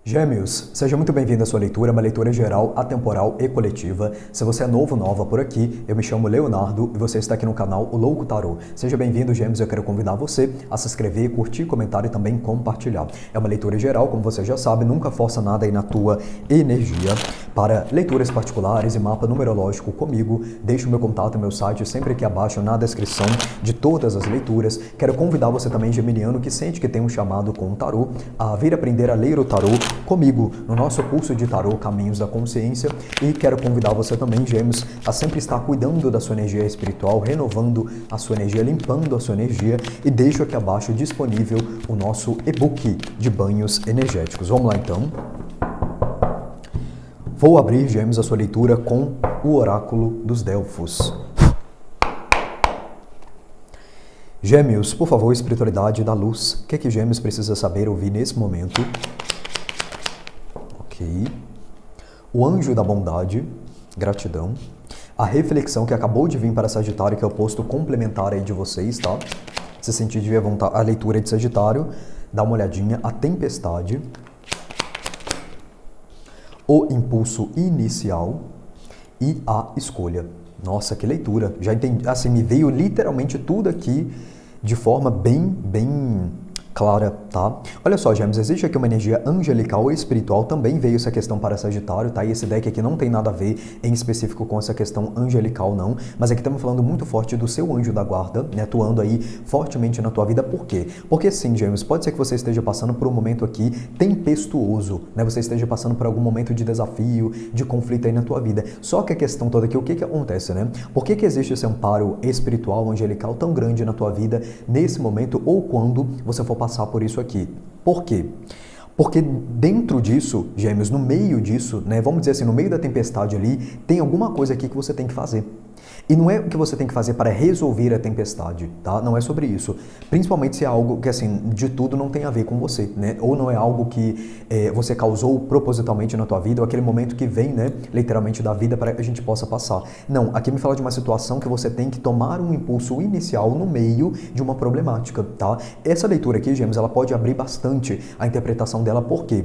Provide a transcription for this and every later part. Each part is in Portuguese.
Gêmeos, seja muito bem-vindo à sua leitura, uma leitura geral, atemporal e coletiva. Se você é novo, nova por aqui, eu me chamo Leonardo e você está aqui no canal O Louco Tarô. Seja bem-vindo, Gêmeos, eu quero convidar você a se inscrever, curtir, comentar e também compartilhar. É uma leitura geral, como você já sabe, nunca força nada aí na tua energia. Para leituras particulares e mapa numerológico comigo, deixe o meu contato e meu site sempre aqui abaixo na descrição de todas as leituras. Quero convidar você também, geminiano, que sente que tem um chamado com o tarô, a vir aprender a ler o tarô comigo no nosso curso de tarô Caminhos da Consciência, e quero convidar você também, Gêmeos, a sempre estar cuidando da sua energia espiritual, renovando a sua energia, limpando a sua energia, e deixo aqui abaixo disponível o nosso e-book de banhos energéticos. Vamos lá então. Vou abrir, Gêmeos, a sua leitura com o Oráculo dos Delfos. Gêmeos, por favor, espiritualidade da luz. O que é que Gêmeos precisa saber, ouvir nesse momento? Ok. O anjo da bondade, gratidão. A reflexão que acabou de vir para Sagitário, que é o posto complementar aí de vocês, tá? Se sentir de vontade, a leitura de Sagitário, dá uma olhadinha. A tempestade. O impulso inicial e a escolha. Nossa, que leitura! Já entendi, assim, me veio literalmente tudo aqui de forma bem clara, tá? Olha só, Gêmeos, existe aqui uma energia angelical e espiritual, também veio essa questão para Sagitário, tá? E esse deck aqui não tem nada a ver em específico com essa questão angelical, não, mas aqui estamos falando muito forte do seu anjo da guarda, né? Atuando aí fortemente na tua vida. Por quê? Porque sim, Gêmeos, pode ser que você esteja passando por um momento aqui tempestuoso, né? Você esteja passando por algum momento de desafio, de conflito aí na tua vida. Só que a questão toda aqui, o que acontece, né? Por que existe esse amparo espiritual, angelical tão grande na tua vida nesse momento, ou quando você for passar por isso aqui? Por quê? Porque dentro disso, Gêmeos, no meio disso, né, vamos dizer assim, no meio da tempestade ali, tem alguma coisa aqui que você tem que fazer. E não é o que você tem que fazer para resolver a tempestade, tá? Não é sobre isso. Principalmente se é algo que, assim, de tudo não tem a ver com você, né? Ou não é algo que você causou propositalmente na tua vida, ou aquele momento que vem, né, literalmente da vida para que a gente possa passar. Não, aqui me fala de uma situação que você tem que tomar um impulso inicial no meio de uma problemática, tá? Essa leitura aqui, Gêmeos, ela pode abrir bastante a interpretação dela. Por quê?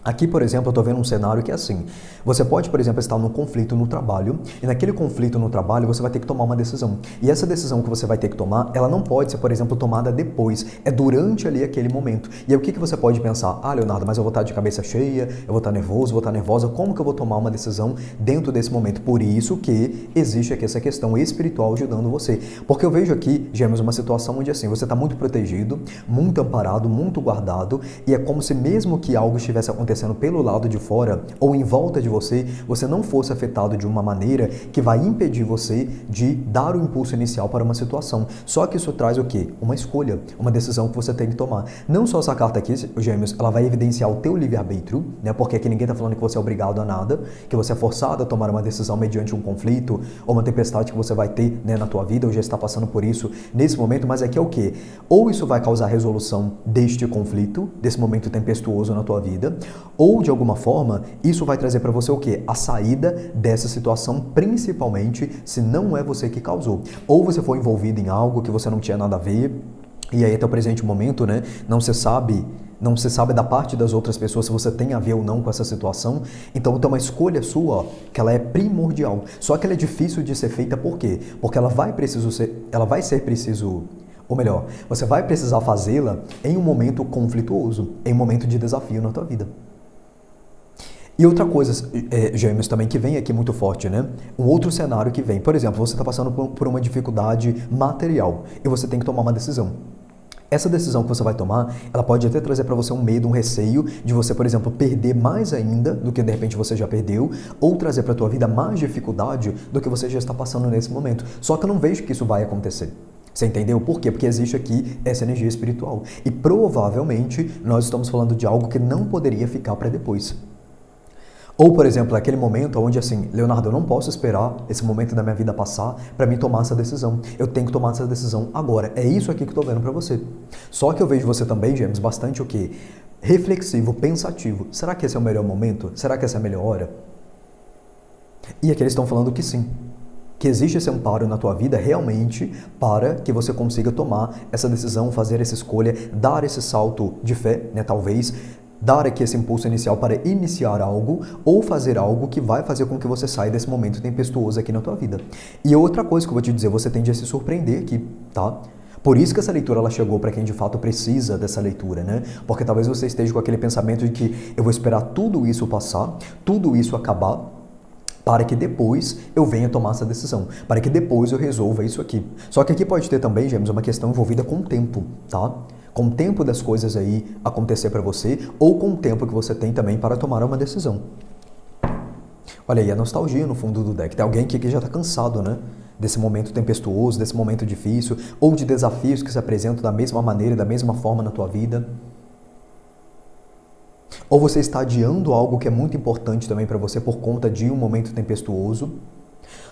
Aqui, por exemplo, eu estou vendo um cenário que é assim. Você pode, por exemplo, estar num conflito no trabalho, e naquele conflito no trabalho você vai ter que tomar uma decisão. E essa decisão que você vai ter que tomar, ela não pode ser, por exemplo, tomada depois. É durante ali aquele momento. E aí o que você pode pensar? Ah, Leonardo, mas eu vou estar de cabeça cheia, eu vou estar nervoso, vou estar nervosa. Como que eu vou tomar uma decisão dentro desse momento? Por isso que existe aqui essa questão espiritual ajudando você. Porque eu vejo aqui, Gêmeos, uma situação onde assim, você está muito protegido, muito amparado, muito guardado, e é como se mesmo que algo estivesse acontecendo pelo lado de fora ou em volta de você, você não fosse afetado de uma maneira que vai impedir você de dar o impulso inicial para uma situação. Só que isso traz o quê? Uma escolha, uma decisão que você tem que tomar. Não só essa carta aqui, Gêmeos, ela vai evidenciar o teu livre-arbítrio, né? Porque aqui ninguém está falando que você é obrigado a nada, que você é forçado a tomar uma decisão mediante um conflito ou uma tempestade que você vai ter, né, na tua vida, ou já está passando por isso nesse momento, mas aqui é o quê? Ou isso vai causar resolução deste conflito, desse momento tempestuoso na tua vida, ou de alguma forma isso vai trazer para você o quê? A saída dessa situação, principalmente se não é você que causou. Ou você foi envolvido em algo que você não tinha nada a ver, e aí até o presente momento, né, não se sabe da parte das outras pessoas se você tem a ver ou não com essa situação. Então tem uma escolha sua, ó, que ela é primordial. Só que ela é difícil de ser feita, por quê? Porque ela vai ser preciso, ou melhor, você vai precisar fazê-la em um momento conflituoso, em um momento de desafio na tua vida. E outra coisa, Gêmeos, também que vem aqui muito forte, né? Um outro cenário que vem, por exemplo, você está passando por uma dificuldade material e você tem que tomar uma decisão. Essa decisão que você vai tomar, ela pode até trazer para você um medo, um receio de você, por exemplo, perder mais ainda do que de repente você já perdeu, ou trazer para a tua vida mais dificuldade do que você já está passando nesse momento. Só que eu não vejo que isso vai acontecer. Você entendeu por quê? Porque existe aqui essa energia espiritual. E provavelmente nós estamos falando de algo que não poderia ficar para depois. Ou, por exemplo, aquele momento onde assim, Leonardo, eu não posso esperar esse momento da minha vida passar para mim tomar essa decisão. Eu tenho que tomar essa decisão agora. É isso aqui que eu estou vendo para você. Só que eu vejo você também, Gêmeos, bastante o quê? reflexivo, pensativo. Será que esse é o melhor momento? Será que essa é a melhor hora? E aqui eles estão falando que sim. Que existe esse amparo na tua vida realmente para que você consiga tomar essa decisão, fazer essa escolha, dar esse salto de fé, né? Talvez dar aqui esse impulso inicial para iniciar algo ou fazer algo que vai fazer com que você saia desse momento tempestuoso aqui na tua vida. E outra coisa que eu vou te dizer, você tende a se surpreender aqui, tá? Por isso que essa leitura ela chegou para quem de fato precisa dessa leitura, né? Porque talvez você esteja com aquele pensamento de que eu vou esperar tudo isso passar, tudo isso acabar, para que depois eu venha tomar essa decisão, para que depois eu resolva isso aqui. Só que aqui pode ter também, Gêmeos, uma questão envolvida com o tempo, tá? Com o tempo das coisas aí acontecer para você, ou com o tempo que você tem também para tomar uma decisão. Olha aí, a nostalgia no fundo do deck. Tem alguém aqui que já está cansado, né? Desse momento tempestuoso, desse momento difícil, ou de desafios que se apresentam da mesma maneira, da mesma forma na tua vida. Ou você está adiando algo que é muito importante também para você por conta de um momento tempestuoso.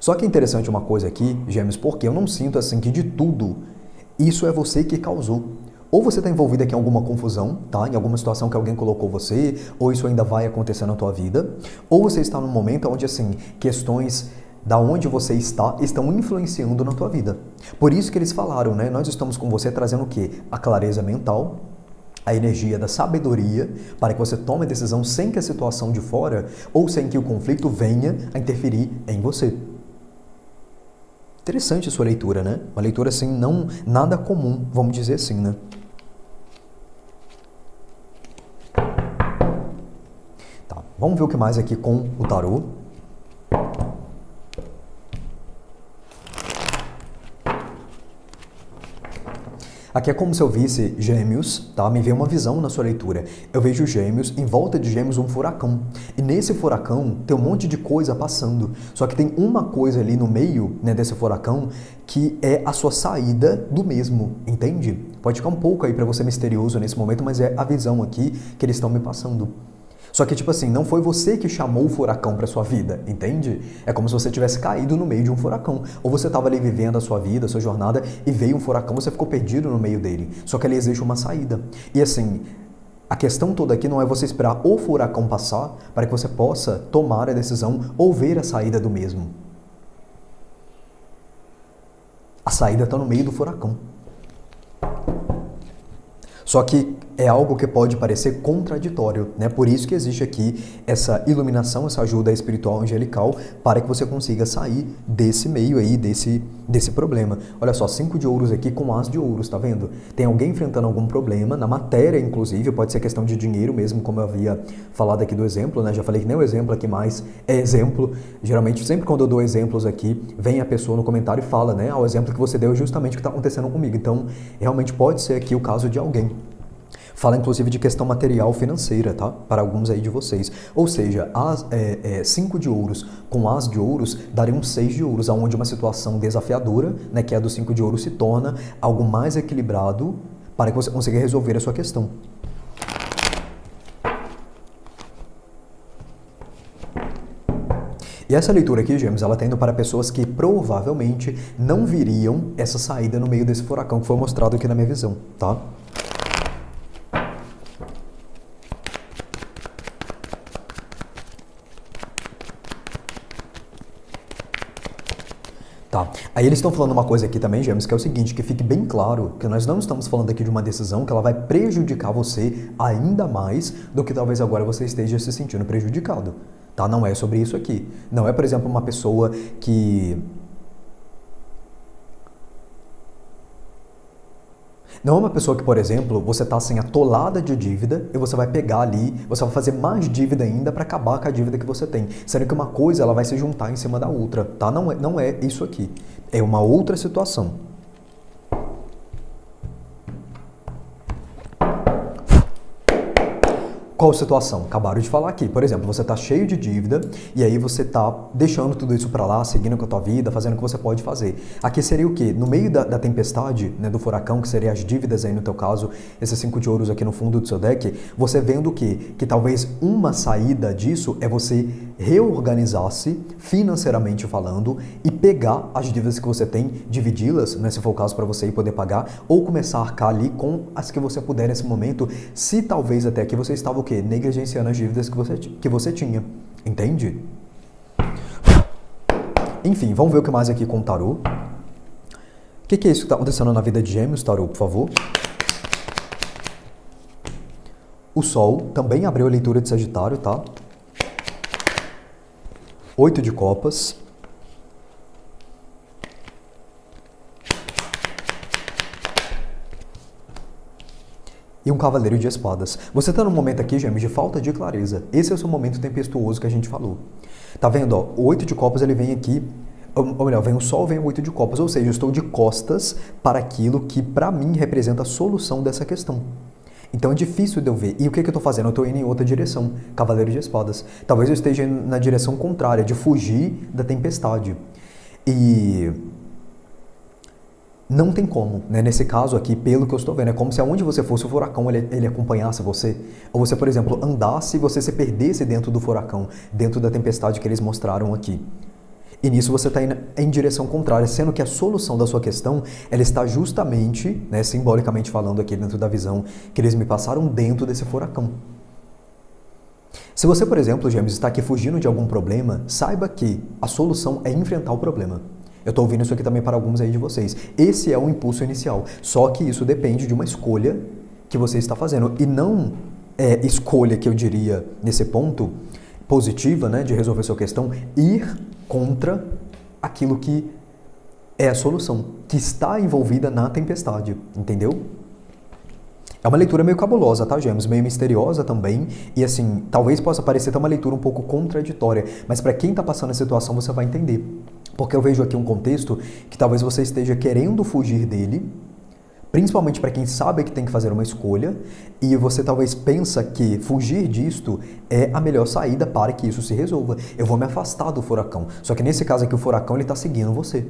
Só que é interessante uma coisa aqui, Gêmeos, porque eu não sinto assim que de tudo isso é você que causou. Ou você está envolvido aqui em alguma confusão, tá? Em alguma situação que alguém colocou você, ou isso ainda vai acontecer na tua vida, ou você está num momento onde assim, questões da onde você está estão influenciando na tua vida. Por isso que eles falaram, né? Nós estamos com você trazendo o quê? A clareza mental, a energia da sabedoria, para que você tome a decisão sem que a situação de fora ou sem que o conflito venha a interferir em você. Interessante a sua leitura, né? Uma leitura assim, não nada comum, vamos dizer assim, né? Tá, vamos ver o que mais aqui com o tarô. Aqui é como se eu visse Gêmeos, tá? Me veio uma visão na sua leitura. Eu vejo Gêmeos, em volta de Gêmeos um furacão. E nesse furacão tem um monte de coisa passando. Só que tem uma coisa ali no meio, né, desse furacão que é a sua saída do mesmo, entende? Pode ficar um pouco aí para você misterioso nesse momento, mas é a visão aqui que eles estão me passando. Só que, tipo assim, não foi você que chamou o furacão para sua vida, entende? É como se você tivesse caído no meio de um furacão. Ou você estava ali vivendo a sua vida, a sua jornada, e veio um furacão, você ficou perdido no meio dele. Só que ali existe uma saída. E assim, a questão toda aqui não é você esperar o furacão passar para que você possa tomar a decisão ou ver a saída do mesmo. A saída está no meio do furacão. Só que é algo que pode parecer contraditório, né? Por isso que existe aqui essa iluminação, essa ajuda espiritual angelical para que você consiga sair desse meio aí, desse problema. Olha só, 5 de ouros aqui com as de ouros, tá vendo? Tem alguém enfrentando algum problema, na matéria inclusive, pode ser questão de dinheiro mesmo, como eu havia falado aqui do exemplo, né? Já falei que nem o exemplo aqui mais é exemplo. Geralmente, sempre quando eu dou exemplos aqui, vem a pessoa no comentário e fala, né? O exemplo que você deu é justamente o que está acontecendo comigo. Então, realmente pode ser aqui o caso de alguém. Fala inclusive de questão material financeira, tá? Para alguns aí de vocês. Ou seja, 5 de ouros com as de ouros daria um 6 de ouros, onde uma situação desafiadora, né, que é a do 5 de ouros, se torna algo mais equilibrado para que você consiga resolver a sua questão. E essa leitura aqui, Gêmeos, ela está indo para pessoas que provavelmente não viriam essa saída no meio desse furacão que foi mostrado aqui na minha visão, tá? Tá. Aí eles estão falando uma coisa aqui também, Gêmeos, que é o seguinte, que fique bem claro que nós não estamos falando aqui de uma decisão que ela vai prejudicar você ainda mais do que talvez agora você esteja se sentindo prejudicado, tá? Não é sobre isso aqui. Não é, por exemplo, uma pessoa que... Não é uma pessoa que, por exemplo, você está assim atolada de dívida e você vai pegar ali, você vai fazer mais dívida ainda para acabar com a dívida que você tem. Sendo que uma coisa ela vai se juntar em cima da outra, tá? Não é isso aqui. É uma outra situação. Qual situação? Acabaram de falar aqui. Por exemplo, você está cheio de dívida e aí você está deixando tudo isso para lá, seguindo com a tua vida, fazendo o que você pode fazer. Aqui seria o quê? No meio da tempestade, né, do furacão, que seria as dívidas aí no teu caso, esses 5 de ouros aqui no fundo do seu deck, você vendo o quê? Que talvez uma saída disso é você reorganizar-se financeiramente falando e pegar as dívidas que você tem, dividi-las, né, se for o caso para você ir poder pagar, ou começar a arcar ali com as que você puder nesse momento, se talvez até que você estava o quê? Negligenciando as dívidas que você tinha. Entende? Enfim, vamos ver o que mais aqui com o tarô. O que é isso que está acontecendo na vida de Gêmeos, tarô, por favor? O Sol também abriu a leitura de Sagitário, tá? 8 de copas. E um cavaleiro de espadas. Você está num momento aqui, Gêmeos, de falta de clareza. Esse é o seu momento tempestuoso que a gente falou. Tá vendo, ó? O 8 de copas, ele vem aqui, ou melhor, vem o Sol, vem o 8 de copas. Ou seja, eu estou de costas para aquilo que, para mim, representa a solução dessa questão. Então é difícil de eu ver. E o que eu estou fazendo? Eu estou indo em outra direção. Cavaleiro de espadas. Talvez eu esteja indo na direção contrária, de fugir da tempestade. E não tem como, né? Nesse caso aqui, pelo que eu estou vendo, é como se aonde você fosse o furacão, ele acompanhasse você. Ou você, por exemplo, andasse e você se perdesse dentro do furacão, dentro da tempestade que eles mostraram aqui. E nisso você está indo em direção contrária, sendo que a solução da sua questão, ela está justamente, né, simbolicamente falando aqui dentro da visão, que eles me passaram dentro desse furacão. Se você, por exemplo, Gêmeos, está aqui fugindo de algum problema, saiba que a solução é enfrentar o problema. Eu estou ouvindo isso aqui também para alguns aí de vocês. Esse é o impulso inicial. Só que isso depende de uma escolha que você está fazendo. E não é escolha que eu diria, nesse ponto, positiva, né, de resolver sua questão, ir contra aquilo que é a solução, que está envolvida na tempestade. Entendeu? É uma leitura meio cabulosa, tá, Gêmeos? Meio misteriosa também. E assim, talvez possa parecer ter uma leitura um pouco contraditória. Mas para quem está passando a situação, você vai entender. Porque eu vejo aqui um contexto que talvez você esteja querendo fugir dele, principalmente para quem sabe que tem que fazer uma escolha, e você talvez pensa que fugir disto é a melhor saída para que isso se resolva. Eu vou me afastar do furacão. Só que nesse caso aqui o furacão está seguindo você.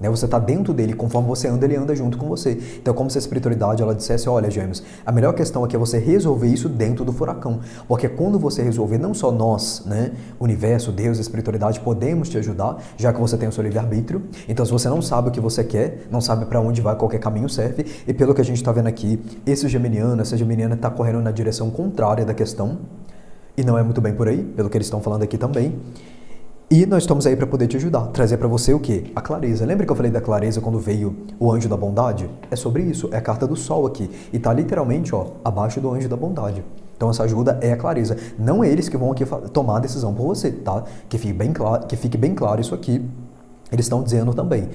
Né? Você está dentro dele, conforme você anda, ele anda junto com você. Então, como se a espiritualidade ela dissesse, olha, Gêmeos, a melhor questão aqui é você resolver isso dentro do furacão. Porque quando você resolver, não só nós, né, universo, Deus, espiritualidade, podemos te ajudar, já que você tem o seu livre-arbítrio. Então, se você não sabe o que você quer, não sabe para onde vai, qualquer caminho serve. E pelo que a gente está vendo aqui, essa geminiana está correndo na direção contrária da questão. E não é muito bem por aí, pelo que eles estão falando aqui também. E nós estamos aí para poder te ajudar, trazer para você o quê? A clareza. Lembra que eu falei da clareza quando veio o anjo da bondade? É sobre isso, é a carta do sol aqui. E está literalmente, ó, abaixo do anjo da bondade. Então essa ajuda é a clareza. Não é eles que vão aqui tomar a decisão por você, tá? Que fique bem claro isso aqui. Eles estão dizendo também.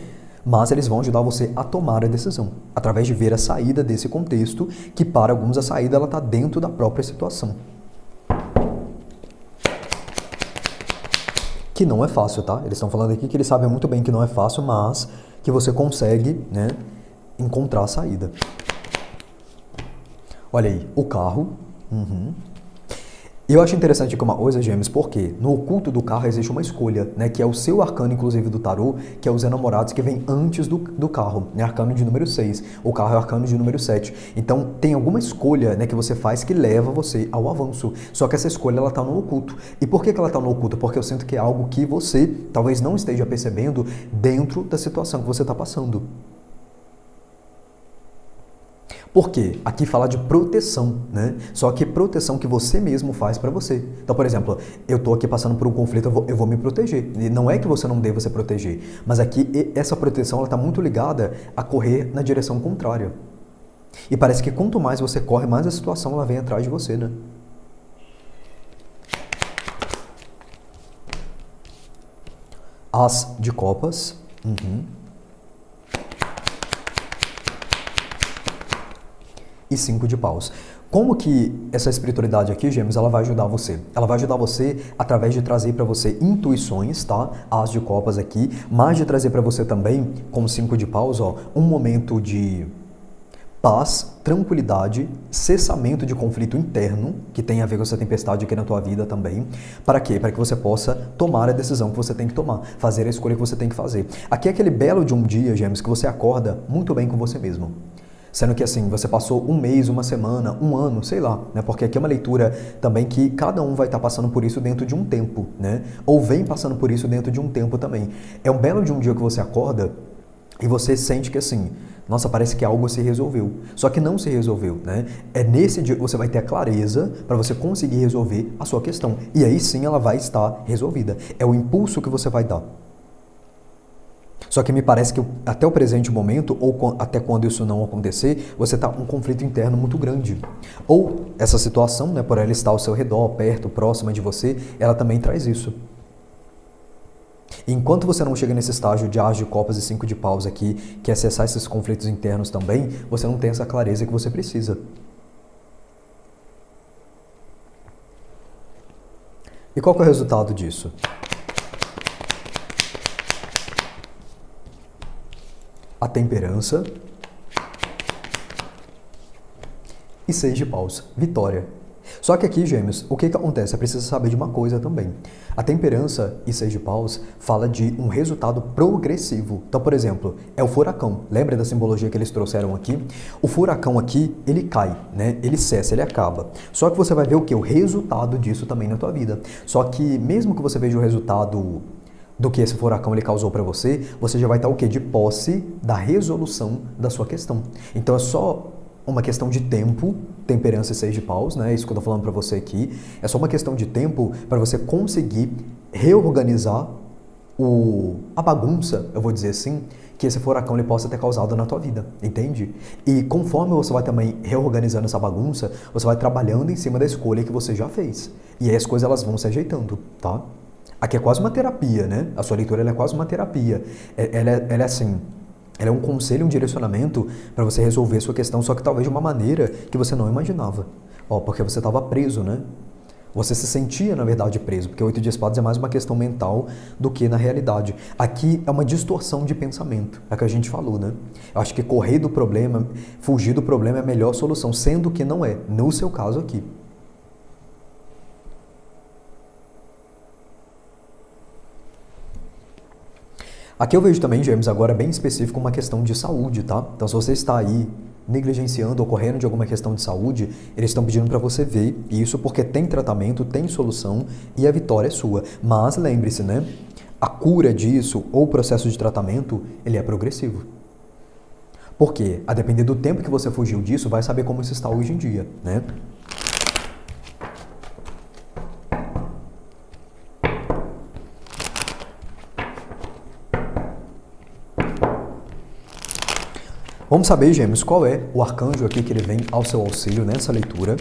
Mas eles vão ajudar você a tomar a decisão, através de ver a saída desse contexto, que para alguns a saída ela está dentro da própria situação. Que não é fácil, tá? Eles estão falando aqui que eles sabem muito bem que não é fácil, mas que você consegue, né, encontrar a saída. Olha aí, o carro. E eu acho interessante aqui uma coisa, Gêmeos, porque no oculto do carro existe uma escolha, né, que é o seu arcano, inclusive, do tarô, que é os enamorados, que vem antes do carro, né, arcano de número 6. O carro é o arcano de número 7. Então, tem alguma escolha, né, que você faz que leva você ao avanço. Só que essa escolha, ela tá no oculto. E por que ela tá no oculto? Porque eu sinto que é algo que você talvez não esteja percebendo dentro da situação que você está passando. Por quê? Aqui fala de proteção, né? Só que proteção que você mesmo faz para você. Então, por exemplo, eu tô aqui passando por um conflito, eu vou me proteger. E não é que você não deva se proteger, mas aqui essa proteção ela tá muito ligada a correr na direção contrária. E parece que quanto mais você corre, mais a situação ela vem atrás de você, né? As de copas. E 5 de paus. Como que essa espiritualidade aqui, Gêmeos, ela vai ajudar você? Ela vai ajudar você através de trazer para você intuições, tá? As de copas aqui, mas de trazer para você também, como 5 de paus, ó, um momento de paz, tranquilidade, cessamento de conflito interno, que tem a ver com essa tempestade aqui na tua vida também. Para quê? Para que você possa tomar a decisão que você tem que tomar, fazer a escolha que você tem que fazer. Aqui é aquele belo de um dia, Gêmeos, que você acorda muito bem com você mesmo. Sendo que assim, você passou um mês, uma semana, um ano, sei lá, né? Porque aqui é uma leitura também que cada um vai estar passando por isso dentro de um tempo, né? Ou vem passando por isso dentro de um tempo também. É um belo de um dia que você acorda e você sente que assim, nossa, parece que algo se resolveu. Só que não se resolveu, né? É nesse dia que você vai ter a clareza para você conseguir resolver a sua questão. E aí sim ela vai estar resolvida. É o impulso que você vai dar. Só que me parece que até o presente momento, ou até quando isso não acontecer, você está com um conflito interno muito grande. Ou essa situação, né, por ela estar ao seu redor, perto, próxima de você, ela também traz isso. Enquanto você não chega nesse estágio de As de Copas e 5 de Paus aqui, que é acessar esses conflitos internos também, você não tem essa clareza que você precisa. E qual que é o resultado disso? A temperança e 6 de Paus, vitória. Só que aqui, Gêmeos, o que acontece? É preciso saber de uma coisa também. A temperança e 6 de Paus fala de um resultado progressivo. Então, por exemplo, é o furacão. Lembra da simbologia que eles trouxeram aqui? O furacão aqui, ele cai, né? Ele cessa, ele acaba. Só que você vai ver o quê? O resultado disso também na tua vida. Só que mesmo que você veja o resultado do que esse furacão ele causou para você, você já vai estar o quê? De posse da resolução da sua questão. Então é só uma questão de tempo, temperança e 6 de Paus, né? Isso que eu tô falando para você aqui. É só uma questão de tempo para você conseguir reorganizar a bagunça, eu vou dizer assim, que esse furacão ele possa ter causado na tua vida, entende? E conforme você vai também reorganizando essa bagunça, você vai trabalhando em cima da escolha que você já fez. E aí as coisas elas vão se ajeitando, tá? Aqui é quase uma terapia, né? A sua leitura ela é quase uma terapia. Ela é assim, ela é um conselho, um direcionamento para você resolver a sua questão, só que talvez de uma maneira que você não imaginava. Ó, porque você estava preso, né? Você se sentia, na verdade, preso, porque o 8 de espadas é mais uma questão mental do que na realidade. Aqui é uma distorção de pensamento, é o que a gente falou, né? Eu acho que correr do problema, fugir do problema é a melhor solução, sendo que não é, no seu caso aqui. Aqui eu vejo também, Gêmeos, agora bem específico, uma questão de saúde, tá? Então, se você está aí negligenciando ou correndo de alguma questão de saúde, eles estão pedindo para você ver isso porque tem tratamento, tem solução e a vitória é sua. Mas lembre-se, né? A cura disso ou o processo de tratamento, ele é progressivo. Por quê? A depender do tempo que você fugiu disso, vai saber como isso está hoje em dia, né? Vamos saber, Gêmeos, qual é o arcanjo aqui que ele vem ao seu auxílio nessa leitura.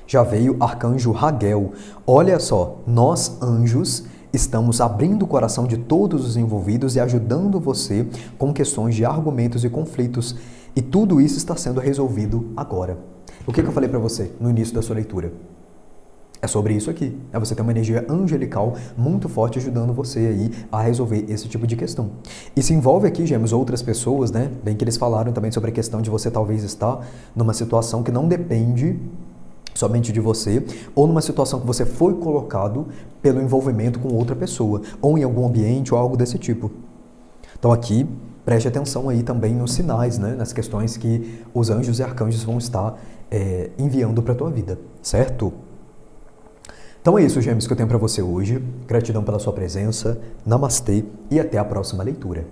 Já veio arcanjo Raguel. Olha só, nós anjos estamos abrindo o coração de todos os envolvidos e ajudando você com questões de argumentos e conflitos. E tudo isso está sendo resolvido agora. O que eu falei para você no início da sua leitura? É sobre isso aqui. É você ter uma energia angelical muito forte ajudando você aí a resolver esse tipo de questão. E se envolve aqui, Gêmeos, outras pessoas, né? Bem que eles falaram também sobre a questão de você talvez estar numa situação que não depende somente de você, ou numa situação que você foi colocado pelo envolvimento com outra pessoa, ou em algum ambiente ou algo desse tipo. Então aqui, preste atenção aí também nos sinais, né? Nas questões que os anjos e arcanjos vão estar enviando para a tua vida, certo? Então é isso, Gêmeos, que eu tenho para você hoje. Gratidão pela sua presença, namastê e até a próxima leitura.